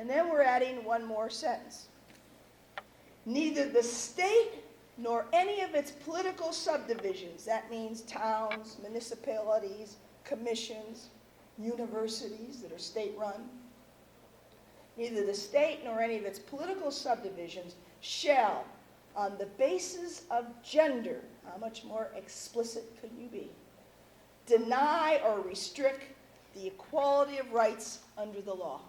And then we're adding one more sentence. Neither the state nor any of its political subdivisions, that means towns, municipalities, commissions, universities that are state-run, neither the state nor any of its political subdivisions shall, on the basis of gender, how much more explicit could you be, deny or restrict the equality of rights under the law.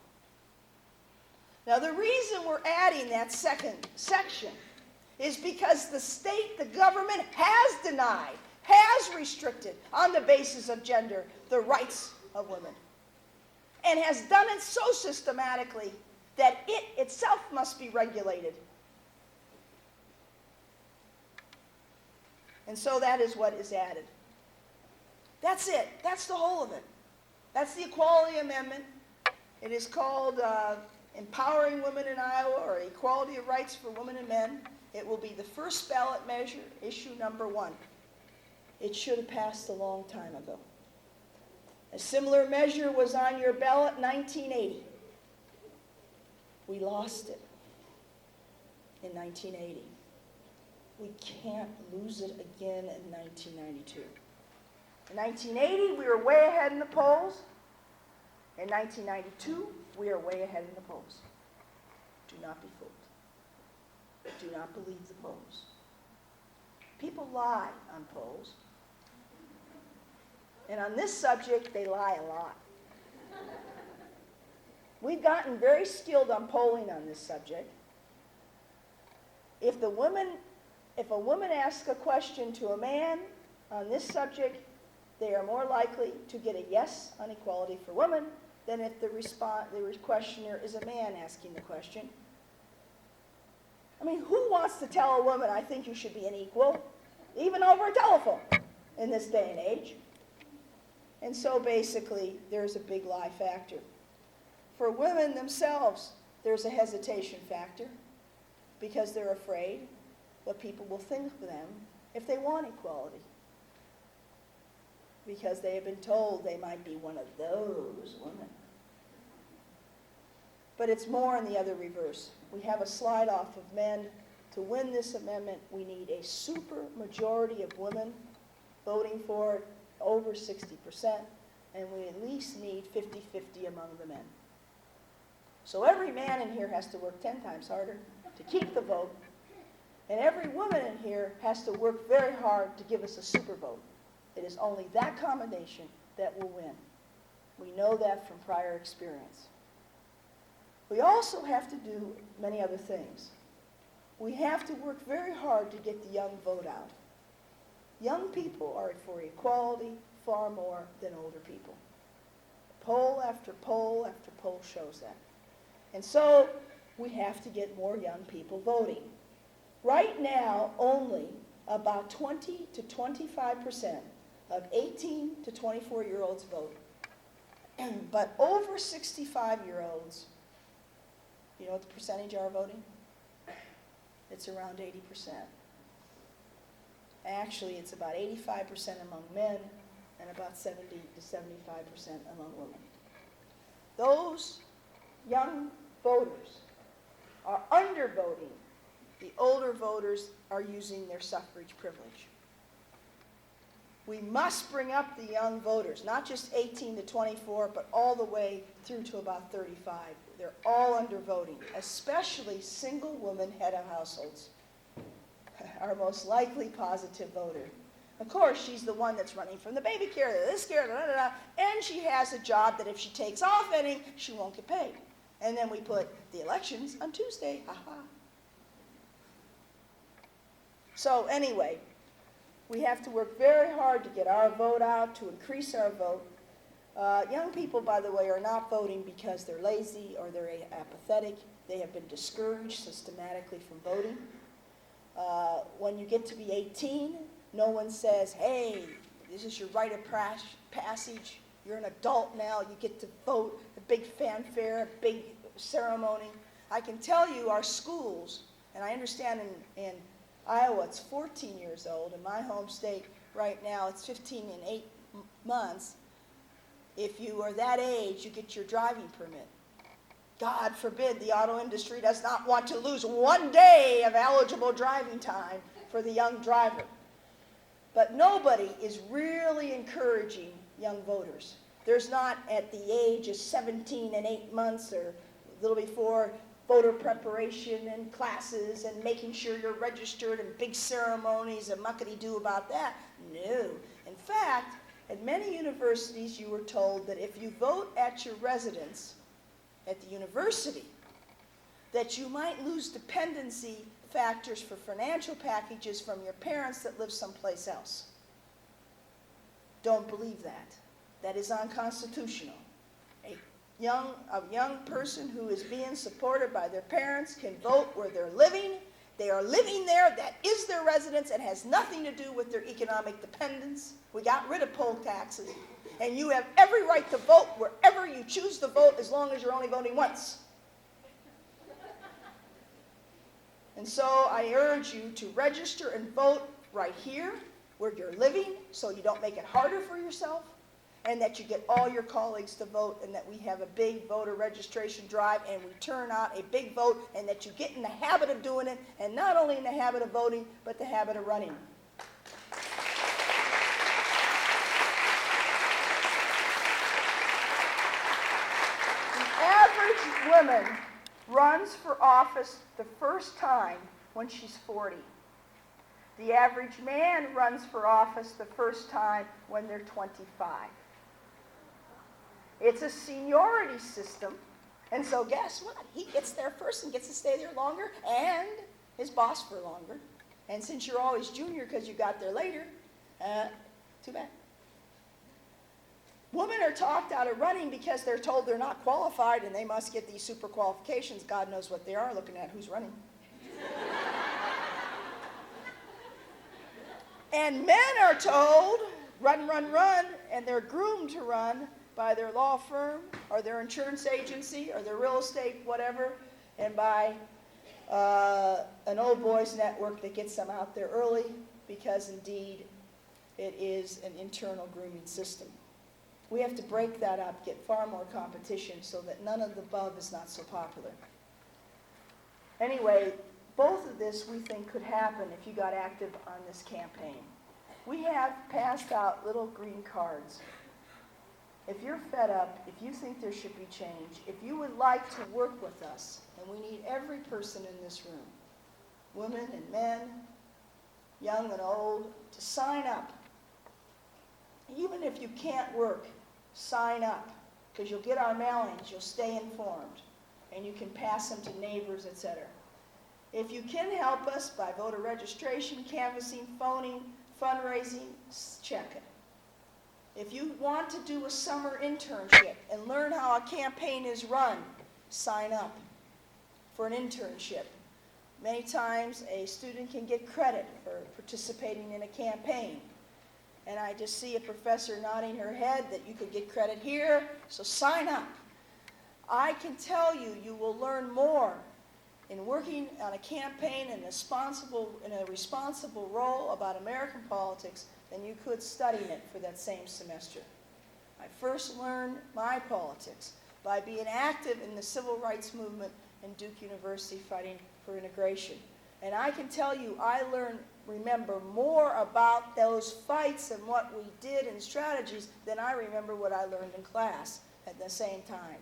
Now, the reason we're adding that second section is because the state, the government, has denied, has restricted, on the basis of gender, the rights of women. And has done it so systematically that it itself must be regulated. And so that is what is added. That's it. That's the whole of it. That's the Equality Amendment. It is called Empowering Women in Iowa, or Equality of Rights for Women and Men. It will be the first ballot measure, issue number 1. It should have passed a long time ago. A similar measure was on your ballot in 1980. We lost it in 1980. We can't lose it again in 1992. In 1980, we were way ahead in the polls. In 1992, we are way ahead in the polls. Do not be fooled. Do not believe the polls. People lie on polls. And on this subject, they lie a lot. We've gotten very skilled on polling on this subject. If a woman asks a question to a man on this subject, they are more likely to get a yes on equality for women than if the questioner is a man asking the question. I mean, who wants to tell a woman, I think you should be an equal, even over a telephone in this day and age? And so basically, there's a big lie factor. For women themselves, there's a hesitation factor because they're afraid what people will think of them if they want equality. Because they have been told they might be one of those women. But it's more in the other reverse. We have a slide off of men. To win this amendment, we need a super majority of women voting for it, over 60%, and we at least need 50-50 among the men. So every man in here has to work 10 times harder to keep the vote, and every woman in here has to work very hard to give us a super vote. It is only that combination that will win. We know that from prior experience. We also have to do many other things. We have to work very hard to get the young vote out. Young people are for equality far more than older people. Poll after poll after poll shows that. And so we have to get more young people voting. Right now, only about 20 to 25% of 18 to 24-year-olds vote. But over 65-year-olds, you know what the percentage are voting? It's around 80%. Actually, it's about 85% among men and about 70 to 75% among women. Those young voters are undervoting. The older voters are using their suffrage privilege. We must bring up the young voters, not just 18 to 24, but all the way through to about 35. They're all undervoting, especially single women head of households, our most likely positive voter. Of course, she's the one that's running from the baby care, this care, and she has a job that if she takes off any, she won't get paid. And then we put the elections on Tuesday, ha-ha. So anyway, we have to work very hard to get our vote out, to increase our vote. Young people, by the way, are not voting because they're lazy or they're apathetic. They have been discouraged systematically from voting. When you get to be 18, no one says, hey, this is your rite of passage. You're an adult now. You get to vote. A big fanfare, a big ceremony. I can tell you our schools, and I understand in Iowa it's 14 years old. In my home state right now it's 15 and 8 months. If you are that age, you get your driving permit. God forbid the auto industry does not want to lose one day of eligible driving time for the young driver. But nobody is really encouraging young voters. There's not at the age of 17 and 8 months or a little before voter preparation and classes and making sure you're registered and big ceremonies and muckety-doo about that. No. In fact, at many universities you were told that if you vote at your residence at the university, that you might lose dependency factors for financial packages from your parents that live someplace else. Don't believe that. That is unconstitutional. A young person who is being supported by their parents can vote where they're living. They are living there. That is their residence. It has nothing to do with their economic dependence. We got rid of poll taxes. And you have every right to vote wherever you choose to vote as long as you're only voting once. And so I urge you to register and vote right here where you're living so you don't make it harder for yourself, and that you get all your colleagues to vote, and that we have a big voter registration drive and we turn out a big vote, and that you get in the habit of doing it, and not only in the habit of voting, but the habit of running. The average woman runs for office the first time when she's 40. The average man runs for office the first time when they're 25. It's a seniority system, and so guess what? He gets there first and gets to stay there longer, and his boss for longer. And since you're always junior because you got there later, too bad. Women are talked out of running because they're told they're not qualified and they must get these super qualifications. God knows what they are, looking at who's running. And men are told, run, run, run, and they're groomed to run by their law firm or their insurance agency or their real estate, whatever, and by an old boys network that gets them out there early, because indeed it is an internal grooming system. We have to break that up, get far more competition so that none of the above is not so popular. Anyway, both of this we think could happen if you got active on this campaign. We have passed out little green cards. If you're fed up, if you think there should be change, if you would like to work with us, and we need every person in this room, women and men, young and old, to sign up. Even if you can't work, sign up, because you'll get our mailings, you'll stay informed, and you can pass them to neighbors, etc. If you can help us by voter registration, canvassing, phoning, fundraising, check it. If you want to do a summer internship and learn how a campaign is run, sign up for an internship. Many times a student can get credit for participating in a campaign. And I just see a professor nodding her head that you could get credit here, so sign up. I can tell you, you will learn more in working on a campaign in a responsible role about American politics than you could studying it for that same semester. I first learned my politics by being active in the civil rights movement in Duke University fighting for integration. And I can tell you, I remember more about those fights and what we did and strategies than I remember what I learned in class at the same time.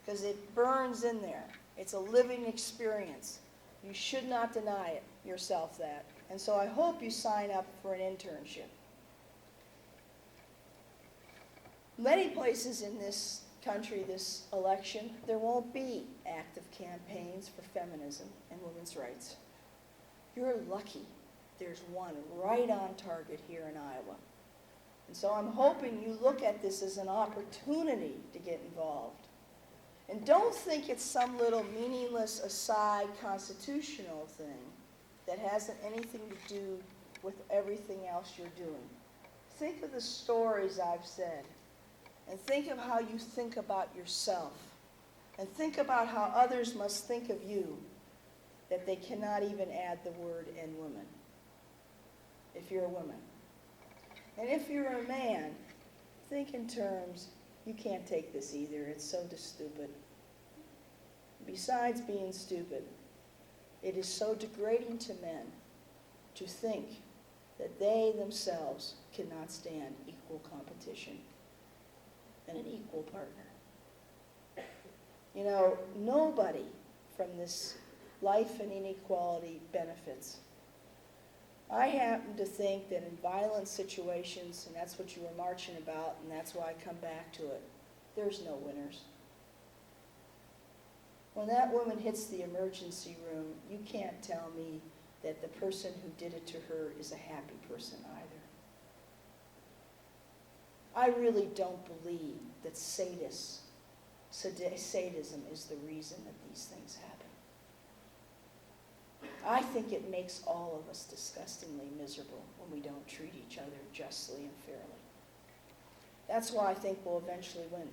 Because it burns in there. It's a living experience. You should not deny it yourself that. And so I hope you sign up for an internship. Many places in this country, this election, there won't be active campaigns for feminism and women's rights. You're lucky there's one right on target here in Iowa. And so I'm hoping you look at this as an opportunity to get involved. And don't think it's some little meaningless aside constitutional thing that hasn't anything to do with everything else you're doing. Think of the stories I've said, and think of how you think about yourself, and think about how others must think of you, that they cannot even add the word "and woman," if you're a woman. And if you're a man, think in terms, you can't take this either, it's so stupid. besides being stupid, it is so degrading to men to think that they themselves cannot stand equal competition and an equal partner. You know, nobody from this life and inequality benefits. I happen to think that in violent situations, and that's what you were marching about, and that's why I come back to it, there's no winners. When that woman hits the emergency room, you can't tell me that the person who did it to her is a happy person either. I really don't believe that sadism is the reason that these things happen. I think it makes all of us disgustingly miserable when we don't treat each other justly and fairly. That's why I think we'll eventually win.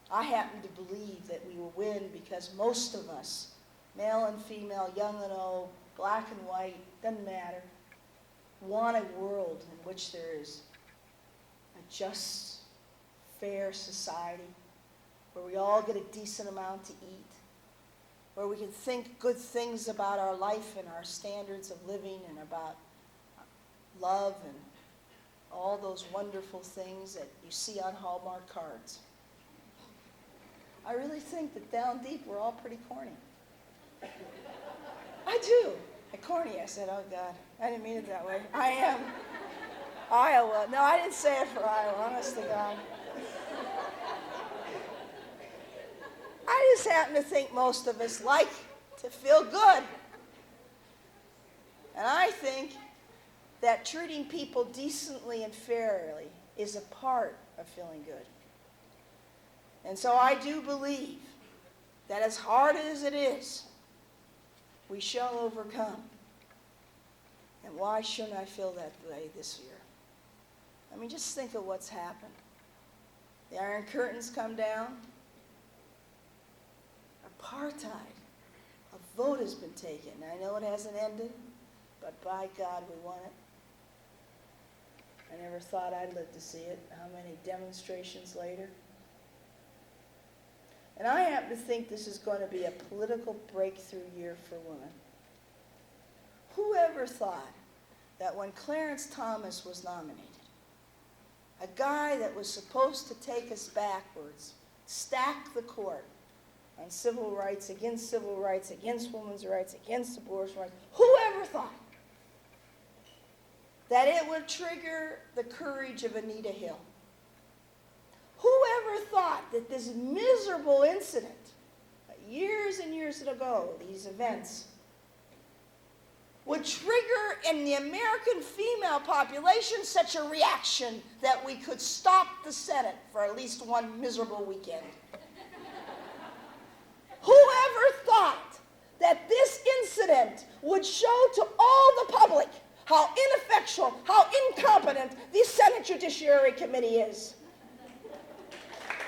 I happen to believe that we will win because most of us, male and female, young and old, black and white, doesn't matter, want a world in which there is a just, fair society, where we all get a decent amount to eat, where we can think good things about our life and our standards of living and about love and all those wonderful things that you see on Hallmark cards. I really think that down deep we're all pretty corny. I do. Corny, I said, oh God, I didn't mean it that way. I am. Iowa. No, I didn't say it for Iowa, honest to God. I just happen to think most of us like to feel good. And I think that treating people decently and fairly is a part of feeling good. And so I do believe that as hard as it is, we shall overcome. And why shouldn't I feel that way this year? I mean, just think of what's happened. The Iron Curtains come down. Apartheid. A vote has been taken. I know it hasn't ended, but by God, we won it. I never thought I'd live to see it. How many demonstrations later? And I happen to think this is going to be a political breakthrough year for women. Whoever thought that when Clarence Thomas was nominated, a guy that was supposed to take us backwards, stack the court on civil rights, against women's rights, against abortion rights, whoever thought that it would trigger the courage of Anita Hill? Whoever thought that this miserable incident, years and years ago, these events, would trigger in the American female population such a reaction that we could stop the Senate for at least one miserable weekend? Whoever thought that this incident would show to all the public how ineffectual, how incompetent the Senate Judiciary Committee is?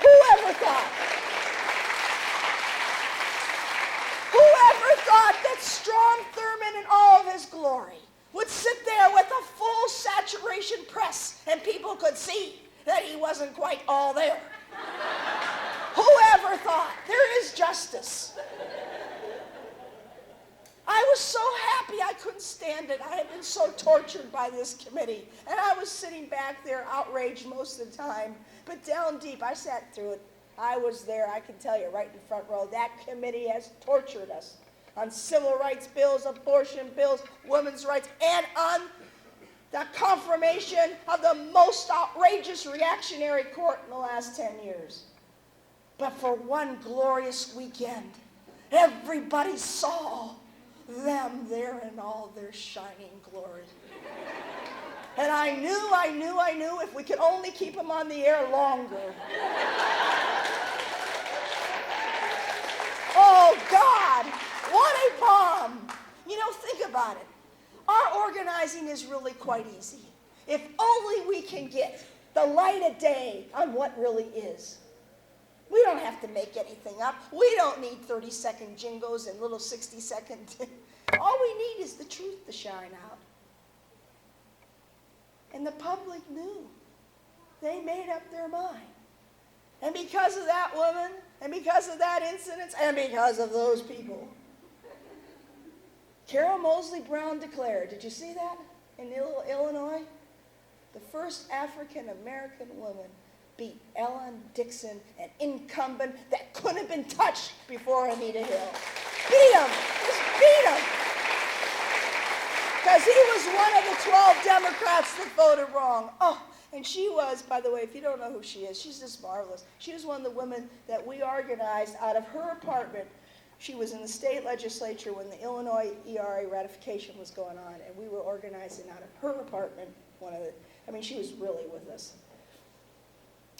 Whoever thought? Whoever thought that Strom Thurmond in all of his glory would sit there with a full saturation press and people could see that he wasn't quite all there? Whoever thought? There is justice. I was so happy I couldn't stand it. I had been so tortured by this committee. And I was sitting back there outraged most of the time. But down deep, I sat through it. I was there, I can tell you, right in the front row. That committee has tortured us on civil rights bills, abortion bills, women's rights, and on the confirmation of the most outrageous reactionary court in the last 10 years. But for one glorious weekend, everybody saw them there in all their shining glory. And I knew if we could only keep them on the air longer. Oh God, what a bomb. You know, think about it. Our organizing is really quite easy. If only we can get the light of day on what really is. We don't have to make anything up. We don't need 30-second jingles and little 60-second. All we need is the truth to shine out. And the public knew. They made up their mind. And because of that woman, and because of that incident, and because of those people, Carol Moseley Brown declared, did you see that in Illinois? The first African-American woman beat Ellen Dixon, an incumbent that couldn't have been touched before Anita Hill. Beat him! Just beat him! Because he was one of the 12 Democrats that voted wrong. Oh, and she was, by the way, if you don't know who she is, she's just marvelous. She was one of the women that we organized out of her apartment. She was in the state legislature when the Illinois ERA ratification was going on, and we were organizing out of her apartment. She was really with us.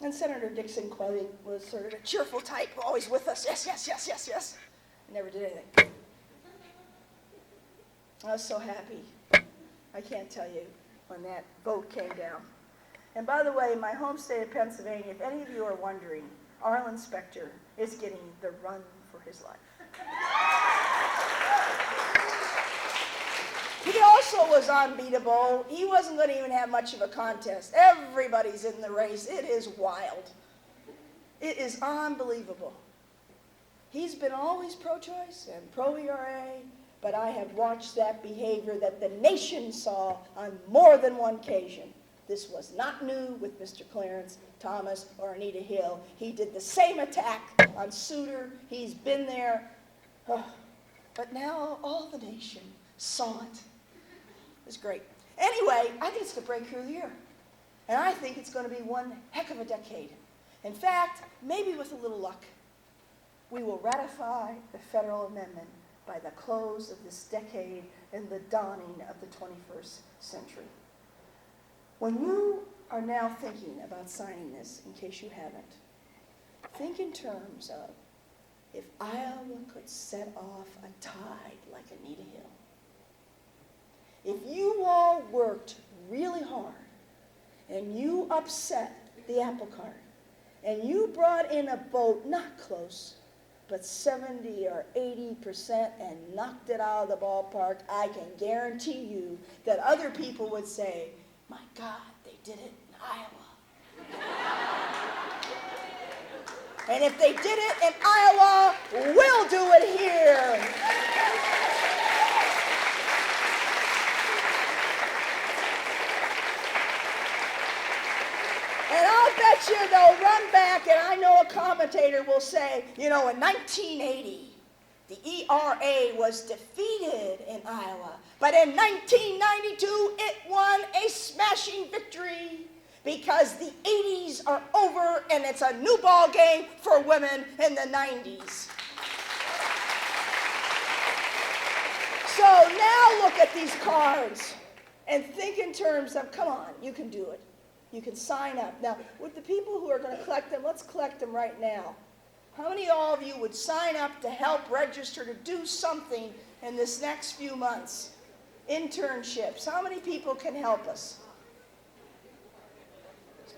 And Senator Dixon Qualley was sort of a cheerful type, always with us. Yes, yes, yes, yes, yes. Never did anything. I was so happy. I can't tell you when that vote came down. And by the way, my home state of Pennsylvania, if any of you are wondering, Arlen Specter is getting the run for his life. He also was unbeatable. He wasn't going to even have much of a contest. Everybody's in the race. It is wild. It is unbelievable. He's been always pro-choice and pro-ERA, but I have watched that behavior that the nation saw on more than one occasion. This was not new with Mr. Clarence Thomas or Anita Hill. He did the same attack on Souter. He's been there. Oh, but now all the nation saw it. It's great. Anyway, I think it's the breakthrough of the year. And I think it's going to be one heck of a decade. In fact, maybe with a little luck, we will ratify the federal amendment by the close of this decade and the dawning of the 21st century. When you are now thinking about signing this, in case you haven't, think in terms of if Iowa could set off a tide like Anita Hill. If you all worked really hard and you upset the apple cart and you brought in a vote not close, but 70 or 80% and knocked it out of the ballpark, I can guarantee you that other people would say, my God, they did it in Iowa. And if they did it in Iowa, we'll do it here. And I'll bet you they'll run back, and I know a commentator will say, in 1980, the ERA was defeated in Iowa, but in 1992, it won a smashing victory because the 80s are over and it's a new ball game for women in the 90s. So now look at these cards and think in terms of, come on, you can do it. You can sign up. Now, with the people who are going to collect them, let's collect them right now. How many of you would sign up to help register to do something in this next few months? Internships. How many people can help us?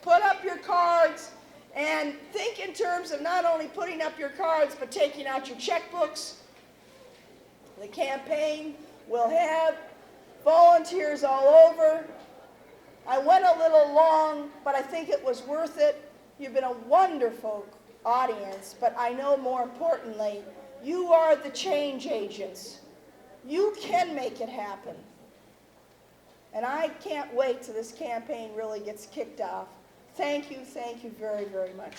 Put up your cards and think in terms of not only putting up your cards, but taking out your checkbooks. The campaign will have volunteers all over. I went a little long, but I think it was worth it. You've been a wonderful audience, but I know more importantly, you are the change agents. You can make it happen. And I can't wait till this campaign really gets kicked off. Thank you very, very much.